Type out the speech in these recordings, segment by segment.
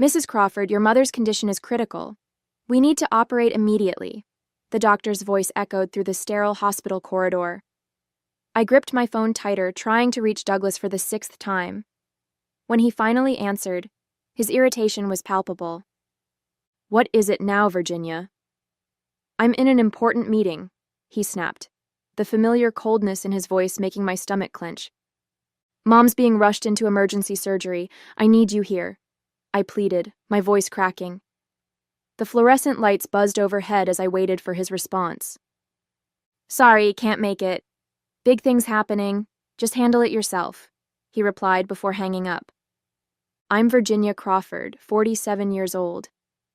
Mrs. Crawford, your mother's condition is critical. We need to operate immediately. The doctor's voice echoed through the sterile hospital corridor. I gripped my phone tighter, trying to reach Douglas for the 6th time. When he finally answered, his irritation was palpable. What is it now, Virginia? I'm in an important meeting, he snapped, the familiar coldness in his voice making my stomach clench. Mom's being rushed into emergency surgery. I need you here, I pleaded, my voice cracking. The fluorescent lights buzzed overhead as I waited for his response. Sorry, can't make it. Big things happening. Just handle it yourself, he replied before hanging up. I'm Virginia Crawford, 47 years old,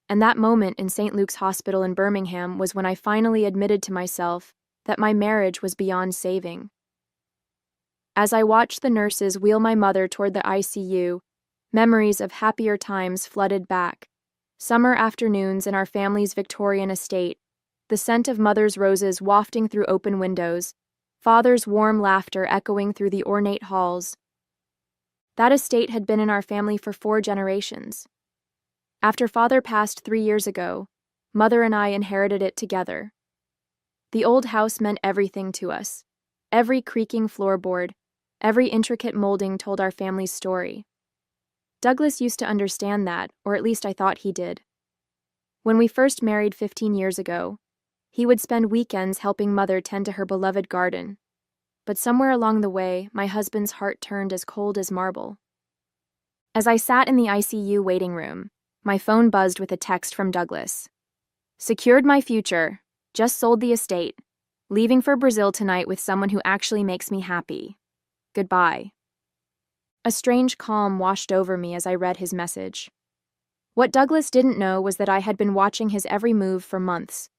and that moment in St. Luke's Hospital in Birmingham was when I finally admitted to myself that my marriage was beyond saving. As I watched the nurses wheel my mother toward the ICU, memories of happier times flooded back. Summer afternoons in our family's Victorian estate, the scent of mother's roses wafting through open windows, father's warm laughter echoing through the ornate halls. That estate had been in our family for 4 generations. After father passed 3 years ago, mother and I inherited it together. The old house meant everything to us. Every creaking floorboard, every intricate molding told our family's story. Douglas used to understand that, or at least I thought he did. When we first married 15 years ago, he would spend weekends helping mother tend to her beloved garden. But somewhere along the way, my husband's heart turned as cold as marble. As I sat in the ICU waiting room, my phone buzzed with a text from Douglas. Secured my future. Just sold the estate. Leaving for Brazil tonight with someone who actually makes me happy. Goodbye. A strange calm washed over me as I read his message. What Douglas didn't know was that I had been watching his every move for months.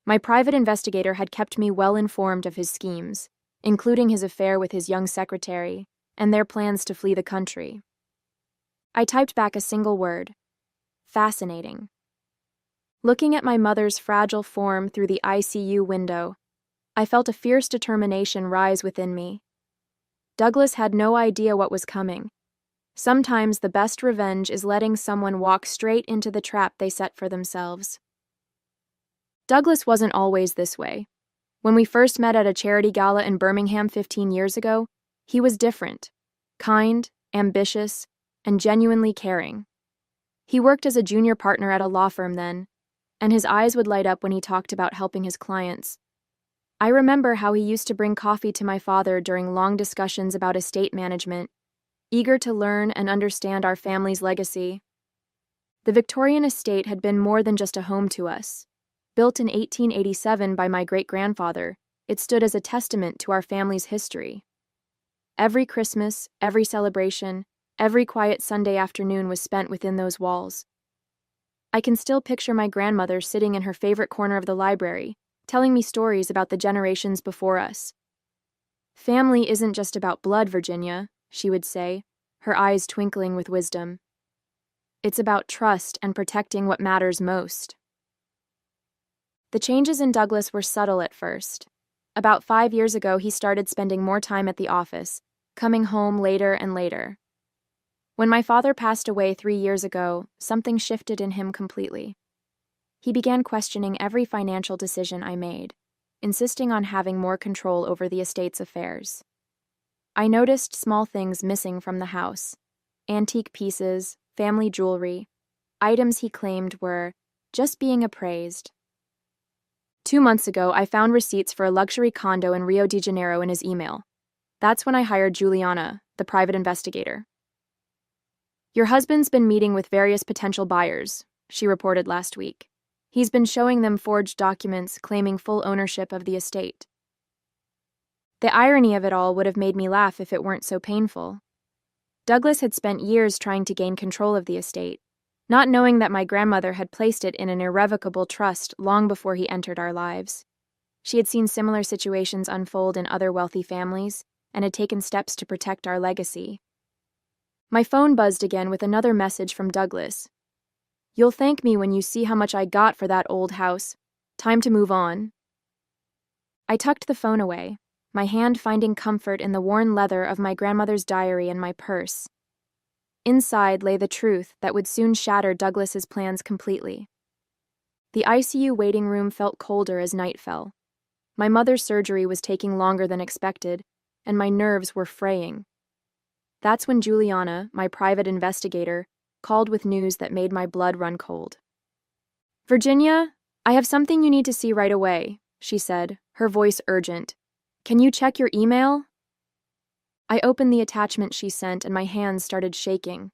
My private investigator had kept me well informed of his schemes, including his affair with his young secretary and their plans to flee the country. I typed back a single word. Fascinating. Looking at my mother's fragile form through the ICU window, I felt a fierce determination rise within me. Douglas had no idea what was coming. Sometimes the best revenge is letting someone walk straight into the trap they set for themselves. Douglas wasn't always this way. When we first met at a charity gala in Birmingham 15 years ago, he was different, kind, ambitious, and genuinely caring. He worked as a junior partner at a law firm then, and his eyes would light up when he talked about helping his clients. I remember how he used to bring coffee to my father during long discussions about estate management, eager to learn and understand our family's legacy. The Victorian estate had been more than just a home to us. Built in 1887 by my great-grandfather, it stood as a testament to our family's history. Every Christmas, every celebration, every quiet Sunday afternoon was spent within those walls. I can still picture my grandmother sitting in her favorite corner of the library, telling me stories about the generations before us. Family isn't just about blood, Virginia, she would say, her eyes twinkling with wisdom. It's about trust and protecting what matters most. The changes in Douglas were subtle at first. About 5 years ago, he started spending more time at the office, coming home later and later. When my father passed away 3 years ago, something shifted in him completely. He began questioning every financial decision I made, insisting on having more control over the estate's affairs. I noticed small things missing from the house: antique pieces, family jewelry, items he claimed were just being appraised. 2 months ago, I found receipts for a luxury condo in Rio de Janeiro in his email. That's when I hired Juliana, the private investigator. Your husband's been meeting with various potential buyers, she reported last week. He's been showing them forged documents claiming full ownership of the estate. The irony of it all would have made me laugh if it weren't so painful. Douglas had spent years trying to gain control of the estate, not knowing that my grandmother had placed it in an irrevocable trust long before he entered our lives. She had seen similar situations unfold in other wealthy families and had taken steps to protect our legacy. My phone buzzed again with another message from Douglas. You'll thank me when you see how much I got for that old house. Time to move on. I tucked the phone away, my hand finding comfort in the worn leather of my grandmother's diary and my purse. Inside lay the truth that would soon shatter Douglas's plans completely. The ICU waiting room felt colder as night fell. My mother's surgery was taking longer than expected, and my nerves were fraying. That's when Juliana, my private investigator, called with news that made my blood run cold. "Virginia, I have something you need to see right away," she said, her voice urgent. "Can you check your email?" I opened the attachment she sent and my hands started shaking.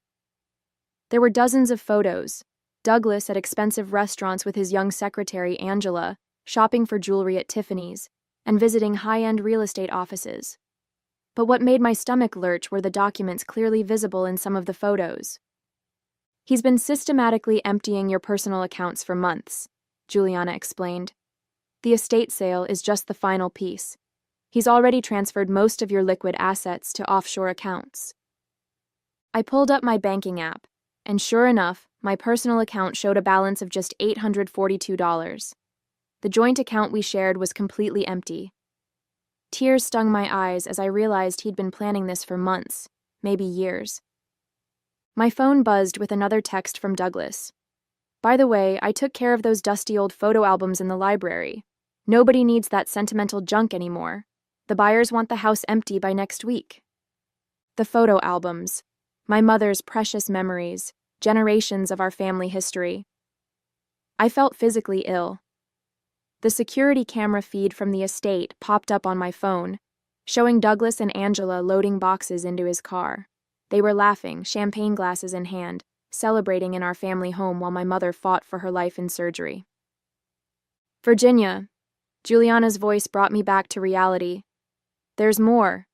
There were dozens of photos. Douglas at expensive restaurants with his young secretary, Angela, shopping for jewelry at Tiffany's, and visiting high-end real estate offices. But what made my stomach lurch were the documents clearly visible in some of the photos. "He's been systematically emptying your personal accounts for months," Juliana explained. "The estate sale is just the final piece. He's already transferred most of your liquid assets to offshore accounts." I pulled up my banking app, and sure enough, my personal account showed a balance of just $842. The joint account we shared was completely empty. Tears stung my eyes as I realized he'd been planning this for months, maybe years. My phone buzzed with another text from Douglas. "By the way, I took care of those dusty old photo albums in the library. Nobody needs that sentimental junk anymore. The buyers want the house empty by next week." The photo albums. My mother's precious memories, generations of our family history. I felt physically ill. The security camera feed from the estate popped up on my phone, showing Douglas and Angela loading boxes into his car. They were laughing, champagne glasses in hand, celebrating in our family home while my mother fought for her life in surgery. "Virginia," Juliana's voice brought me back to reality. "There's more.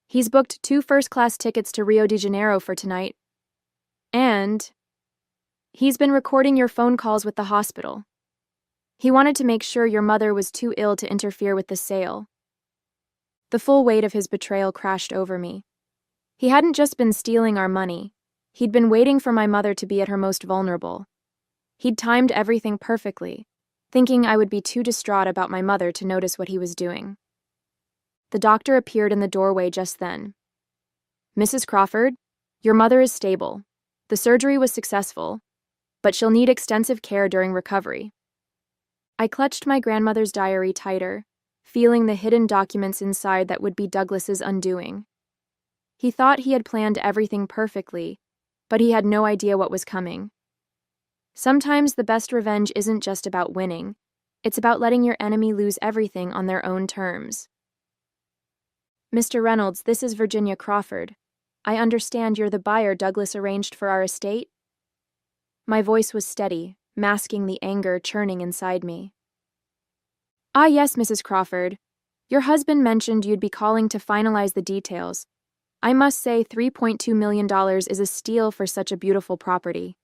He's booked 2 first-class tickets to Rio de Janeiro for tonight. And he's been recording your phone calls with the hospital. He wanted to make sure your mother was too ill to interfere with the sale." The full weight of his betrayal crashed over me. He hadn't just been stealing our money. He'd been waiting for my mother to be at her most vulnerable. He'd timed everything perfectly, thinking I would be too distraught about my mother to notice what he was doing. The doctor appeared in the doorway just then. "Mrs. Crawford, your mother is stable. The surgery was successful, but she'll need extensive care during recovery." I clutched my grandmother's diary tighter, feeling the hidden documents inside that would be Douglas's undoing. He thought he had planned everything perfectly, but he had no idea what was coming. Sometimes the best revenge isn't just about winning. It's about letting your enemy lose everything on their own terms. "Mr. Reynolds, this is Virginia Crawford. I understand you're the buyer Douglas arranged for our estate?" My voice was steady, masking the anger churning inside me. "Ah, yes, Mrs. Crawford. Your husband mentioned you'd be calling to finalize the details. I must say $3.2 million is a steal for such a beautiful property."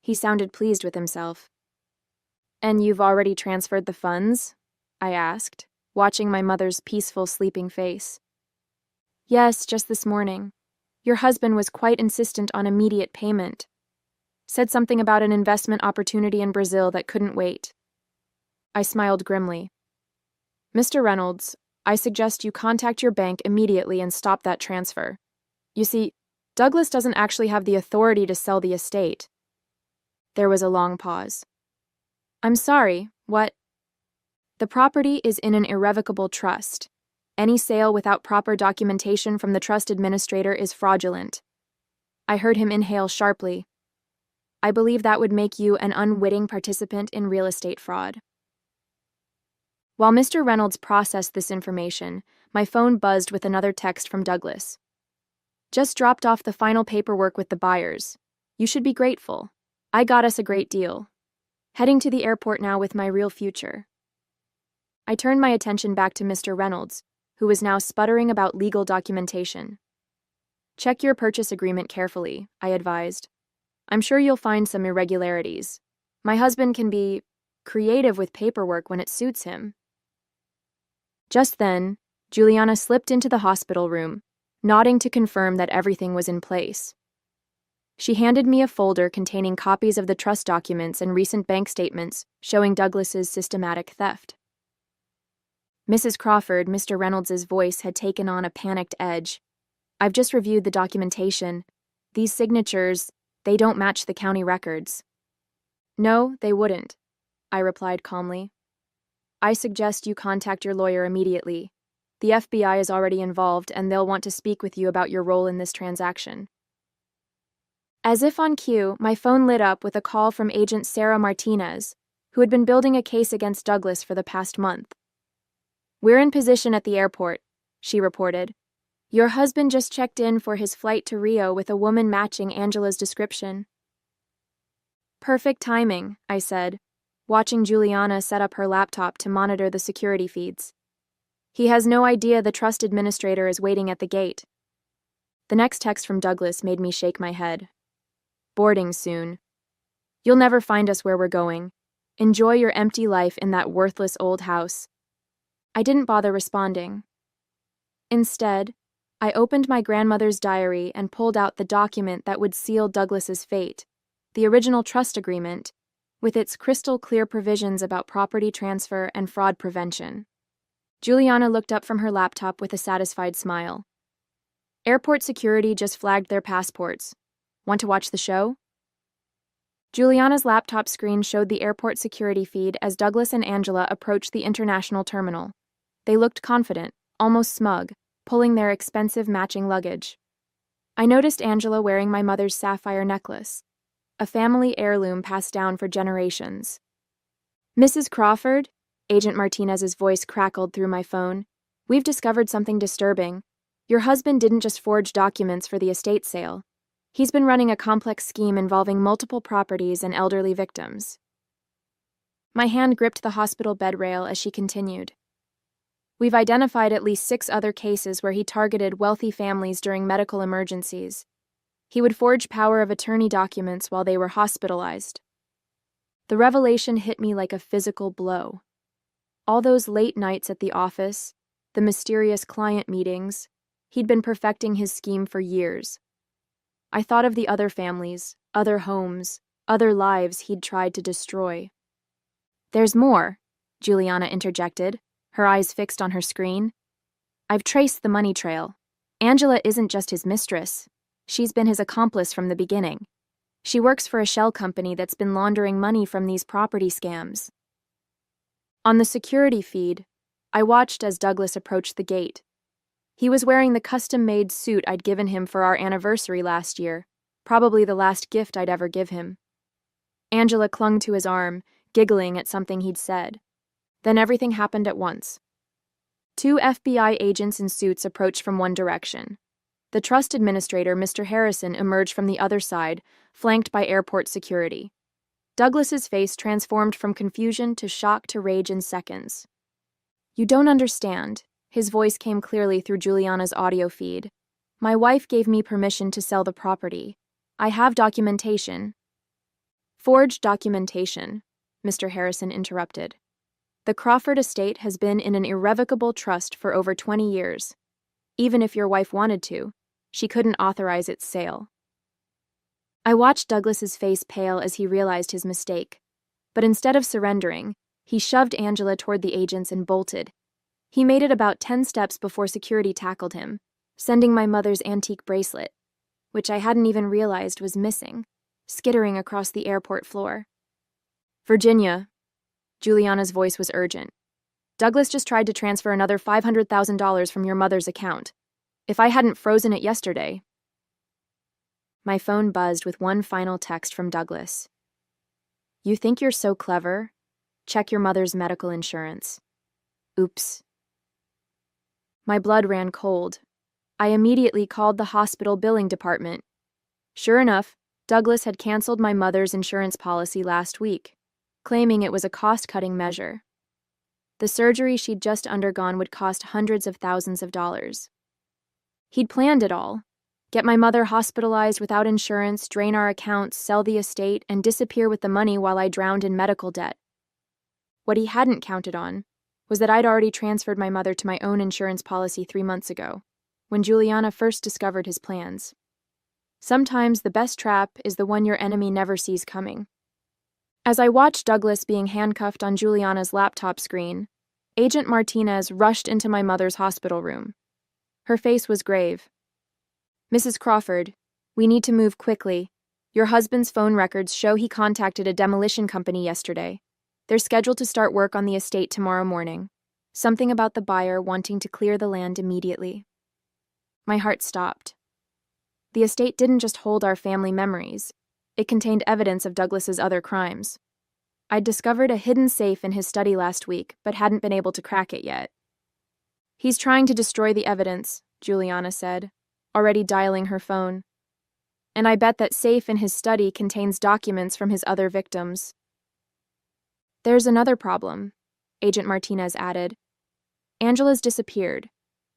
He sounded pleased with himself. "And you've already transferred the funds?" I asked, watching my mother's peaceful, sleeping face. "Yes, just this morning. Your husband was quite insistent on immediate payment. Said something about an investment opportunity in Brazil that couldn't wait." I smiled grimly. "Mr. Reynolds, I suggest you contact your bank immediately and stop that transfer. You see, Douglas doesn't actually have the authority to sell the estate." There was a long pause. "I'm sorry, what?" "The property is in an irrevocable trust. Any sale without proper documentation from the trust administrator is fraudulent." I heard him inhale sharply. "I believe that would make you an unwitting participant in real estate fraud." While Mr. Reynolds processed this information, my phone buzzed with another text from Douglas. "Just dropped off the final paperwork with the buyers. You should be grateful. I got us a great deal. Heading to the airport now with my real future." I turned my attention back to Mr. Reynolds, who was now sputtering about legal documentation. "Check your purchase agreement carefully," I advised. "I'm sure you'll find some irregularities. My husband can be creative with paperwork when it suits him." Just then, Juliana slipped into the hospital room, nodding to confirm that everything was in place. She handed me a folder containing copies of the trust documents and recent bank statements showing Douglas's systematic theft. "Mrs. Crawford," Mr. Reynolds's voice had taken on a panicked edge. "I've just reviewed the documentation. These signatures, they don't match the county records." "No, they wouldn't," I replied calmly. "I suggest you contact your lawyer immediately. The FBI is already involved, and they'll want to speak with you about your role in this transaction." As if on cue, my phone lit up with a call from Agent Sarah Martinez, who had been building a case against Douglas for the past month. "We're in position at the airport," she reported. "Your husband just checked in for his flight to Rio with a woman matching Angela's description." "Perfect timing," I said, watching Juliana set up her laptop to monitor the security feeds. "He has no idea the trust administrator is waiting at the gate." The next text from Douglas made me shake my head. "Boarding soon. You'll never find us where we're going. Enjoy your empty life in that worthless old house." I didn't bother responding. Instead, I opened my grandmother's diary and pulled out the document that would seal Douglas's fate, the original trust agreement, with its crystal-clear provisions about property transfer and fraud prevention. Juliana looked up from her laptop with a satisfied smile. "Airport security just flagged their passports. Want to watch the show?" Juliana's laptop screen showed the airport security feed as Douglas and Angela approached the international terminal. They looked confident, almost smug, pulling their expensive matching luggage. I noticed Angela wearing my mother's sapphire necklace, a family heirloom passed down for generations. "Mrs. Crawford," Agent Martinez's voice crackled through my phone, "we've discovered something disturbing. Your husband didn't just forge documents for the estate sale. He's been running a complex scheme involving multiple properties and elderly victims." My hand gripped the hospital bed rail as she continued. "We've identified at least 6 other cases where he targeted wealthy families during medical emergencies. He would forge power of attorney documents while they were hospitalized." The revelation hit me like a physical blow. All those late nights at the office, the mysterious client meetings, he'd been perfecting his scheme for years. I thought of the other families, other homes, other lives he'd tried to destroy. "There's more," Juliana interjected, her eyes fixed on her screen. "I've traced the money trail. Angela isn't just his mistress. She's been his accomplice from the beginning. She works for a shell company that's been laundering money from these property scams." On the security feed, I watched as Douglas approached the gate. He was wearing the custom-made suit I'd given him for our anniversary last year, probably the last gift I'd ever give him. Angela clung to his arm, giggling at something he'd said. Then everything happened at once. 2 FBI agents in suits approached from one direction. The trust administrator, Mr. Harrison, emerged from the other side, flanked by airport security. Douglas's face transformed from confusion to shock to rage in seconds. "You don't understand." His voice came clearly through Juliana's audio feed. "My wife gave me permission to sell the property. I have documentation." "Forged documentation," Mr. Harrison interrupted. "The Crawford estate has been in an irrevocable trust for over 20 years. Even if your wife wanted to, she couldn't authorize its sale." I watched Douglas's face pale as he realized his mistake. But instead of surrendering, he shoved Angela toward the agents and bolted. He made it about 10 steps before security tackled him, sending my mother's antique bracelet, which I hadn't even realized was missing, skittering across the airport floor. "Virginia," Juliana's voice was urgent. "Douglas just tried to transfer another $500,000 from your mother's account. If I hadn't frozen it yesterday." My phone buzzed with one final text from Douglas. "You think you're so clever? Check your mother's medical insurance. Oops." My blood ran cold. I immediately called the hospital billing department. Sure enough, Douglas had canceled my mother's insurance policy last week, claiming it was a cost-cutting measure. The surgery she'd just undergone would cost hundreds of thousands of dollars. He'd planned it all. Get my mother hospitalized without insurance, drain our accounts, sell the estate, and disappear with the money while I drowned in medical debt. What he hadn't counted on was that I'd already transferred my mother to my own insurance policy 3 months ago, when Juliana first discovered his plans. Sometimes the best trap is the one your enemy never sees coming. As I watched Douglas being handcuffed on Juliana's laptop screen, Agent Martinez rushed into my mother's hospital room. Her face was grave. "Mrs. Crawford, We need to move quickly. Your husband's phone records show he contacted a demolition company yesterday. They're scheduled to start work on the estate tomorrow morning. Something about the buyer wanting to clear the land immediately. My heart stopped. The estate didn't just hold our family memories. It contained evidence of Douglas's other crimes. I'd discovered a hidden safe in his study last week, but hadn't been able to crack it yet. He's trying to destroy the evidence, Juliana said, already dialing her phone. And I bet that safe in his study contains documents from his other victims. There's another problem, Agent Martinez added. Angela's disappeared.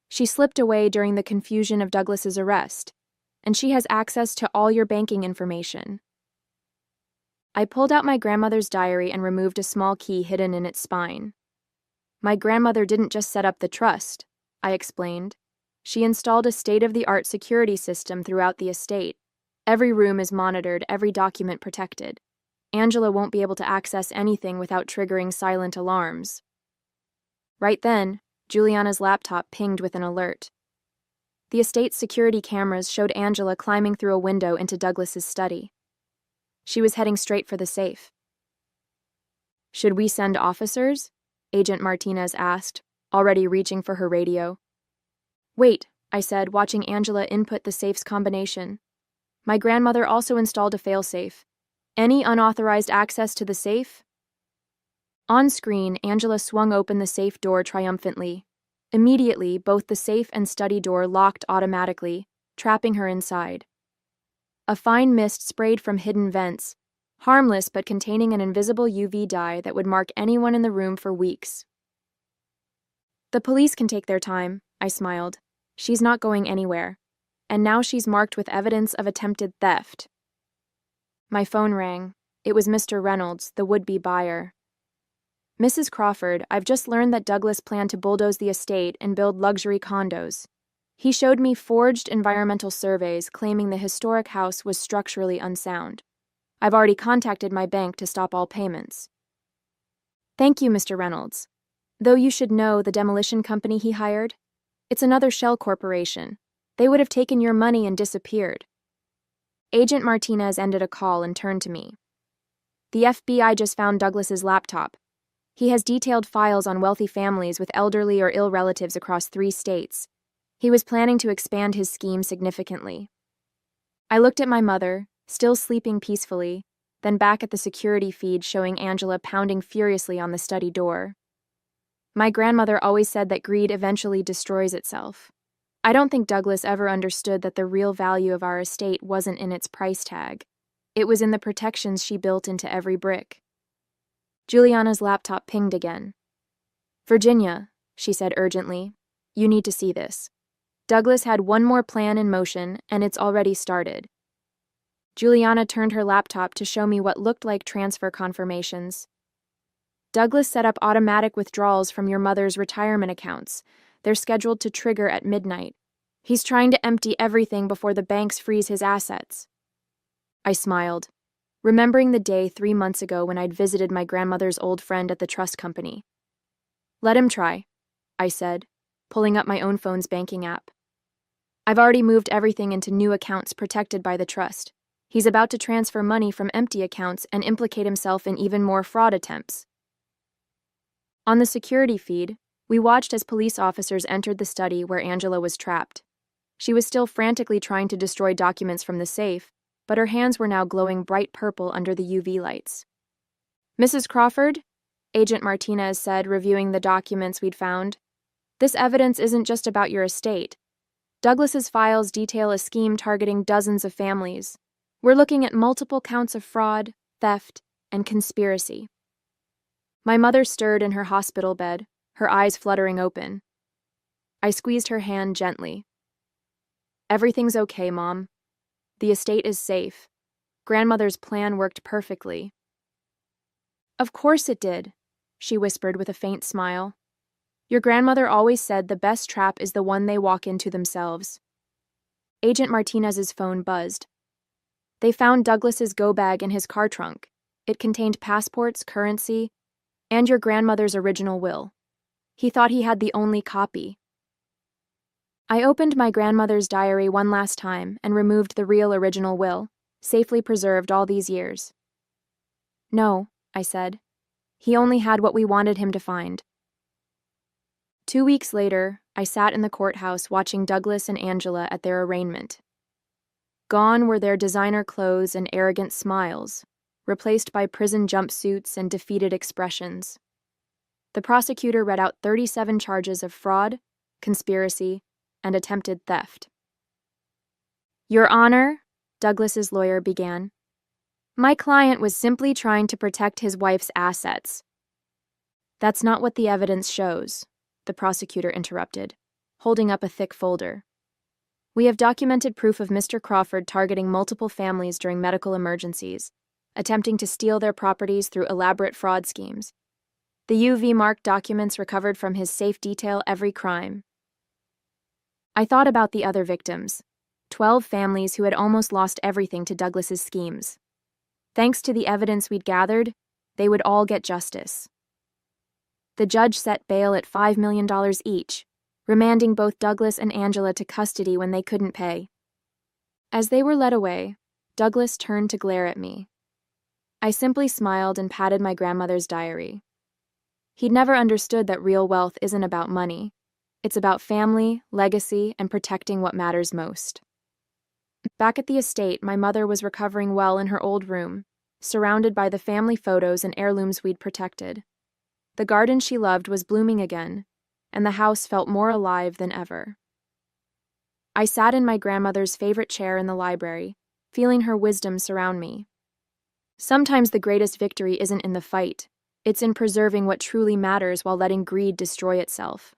She slipped away during the confusion of Douglas's arrest, and she has access to all your banking information. I pulled out my grandmother's diary and removed a small key hidden in its spine. My grandmother didn't just set up the trust, I explained. She installed a state-of-the-art security system throughout the estate. Every room is monitored, every document protected. Angela won't be able to access anything without triggering silent alarms. Right then, Juliana's laptop pinged with an alert. The estate's security cameras showed Angela climbing through a window into Douglas's study. She was heading straight for the safe. Should we send officers? Agent Martinez asked, already reaching for her radio. Wait, I said, watching Angela input the safe's combination. My grandmother also installed a failsafe. Any unauthorized access to the safe? On screen, Angela swung open the safe door triumphantly. Immediately, both the safe and study door locked automatically, trapping her inside. A fine mist sprayed from hidden vents, harmless but containing an invisible UV dye that would mark anyone in the room for weeks. The police can take their time, I smiled. She's not going anywhere. And now she's marked with evidence of attempted theft. My phone rang. It was Mr. Reynolds, the would-be buyer. Mrs. Crawford, I've just learned that Douglas planned to bulldoze the estate and build luxury condos. He showed me forged environmental surveys claiming the historic house was structurally unsound. I've already contacted my bank to stop all payments. Thank you, Mr. Reynolds. Though you should know the demolition company he hired. It's another shell corporation. They would have taken your money and disappeared. Agent Martinez ended a call and turned to me. The FBI just found Douglas's laptop. He has detailed files on wealthy families with elderly or ill relatives across 3 states. He was planning to expand his scheme significantly. I looked at my mother, still sleeping peacefully, then back at the security feed showing Angela pounding furiously on the study door. My grandmother always said that greed eventually destroys itself. I don't think Douglas ever understood that the real value of our estate wasn't in its price tag. It was in the protections she built into every brick. Juliana's laptop pinged again. Virginia, she said urgently, you need to see this. Douglas had one more plan in motion, and it's already started. Juliana turned her laptop to show me what looked like transfer confirmations. Douglas set up automatic withdrawals from your mother's retirement accounts. They're scheduled to trigger at midnight. He's trying to empty everything before the banks freeze his assets. I smiled, remembering the day 3 months ago when I'd visited my grandmother's old friend at the trust company. Let him try, I said, pulling up my own phone's banking app. I've already moved everything into new accounts protected by the trust. He's about to transfer money from empty accounts and implicate himself in even more fraud attempts. On the security feed, we watched as police officers entered the study where Angela was trapped. She was still frantically trying to destroy documents from the safe, but her hands were now glowing bright purple under the UV lights. Mrs. Crawford, Agent Martinez said, reviewing the documents we'd found, this evidence isn't just about your estate. Douglas's files detail a scheme targeting dozens of families. We're looking at multiple counts of fraud, theft, and conspiracy. My mother stirred in her hospital bed, her eyes fluttering open. I squeezed her hand gently. Everything's okay, Mom. The estate is safe. Grandmother's plan worked perfectly. Of course it did, she whispered with a faint smile. Your grandmother always said the best trap is the one they walk into themselves. Agent Martinez's phone buzzed. They found Douglas's go bag in his car trunk. It contained passports, currency, and your grandmother's original will. He thought he had the only copy. I opened my grandmother's diary one last time and removed the real original will, safely preserved all these years. No, I said. He only had what we wanted him to find. 2 weeks later, I sat in the courthouse watching Douglas and Angela at their arraignment. Gone were their designer clothes and arrogant smiles, replaced by prison jumpsuits and defeated expressions. The prosecutor read out 37 charges of fraud, conspiracy, and attempted theft. Your Honor, Douglas's lawyer began, my client was simply trying to protect his wife's assets. That's not what the evidence shows, the prosecutor interrupted, holding up a thick folder. We have documented proof of Mr. Crawford targeting multiple families during medical emergencies, attempting to steal their properties through elaborate fraud schemes. The UV marked documents recovered from his safe detail every crime. I thought about the other victims, 12 families who had almost lost everything to Douglas's schemes. Thanks to the evidence we'd gathered, they would all get justice. The judge set bail at $5 million each, remanding both Douglas and Angela to custody when they couldn't pay. As they were led away, Douglas turned to glare at me. I simply smiled and patted my grandmother's diary. He'd never understood that real wealth isn't about money. It's about family, legacy, and protecting what matters most. Back at the estate, my mother was recovering well in her old room, surrounded by the family photos and heirlooms we'd protected. The garden she loved was blooming again, and the house felt more alive than ever. I sat in my grandmother's favorite chair in the library, feeling her wisdom surround me. Sometimes the greatest victory isn't in the fight, it's in preserving what truly matters while letting greed destroy itself.